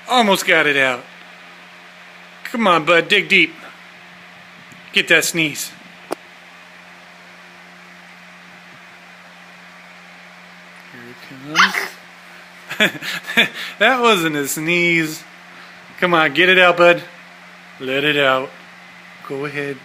Almost got it out. Come on, bud, dig deep. Get that sneeze. Here it comes. That wasn't a sneeze. Come on, get it out, bud. Let it out. Go ahead.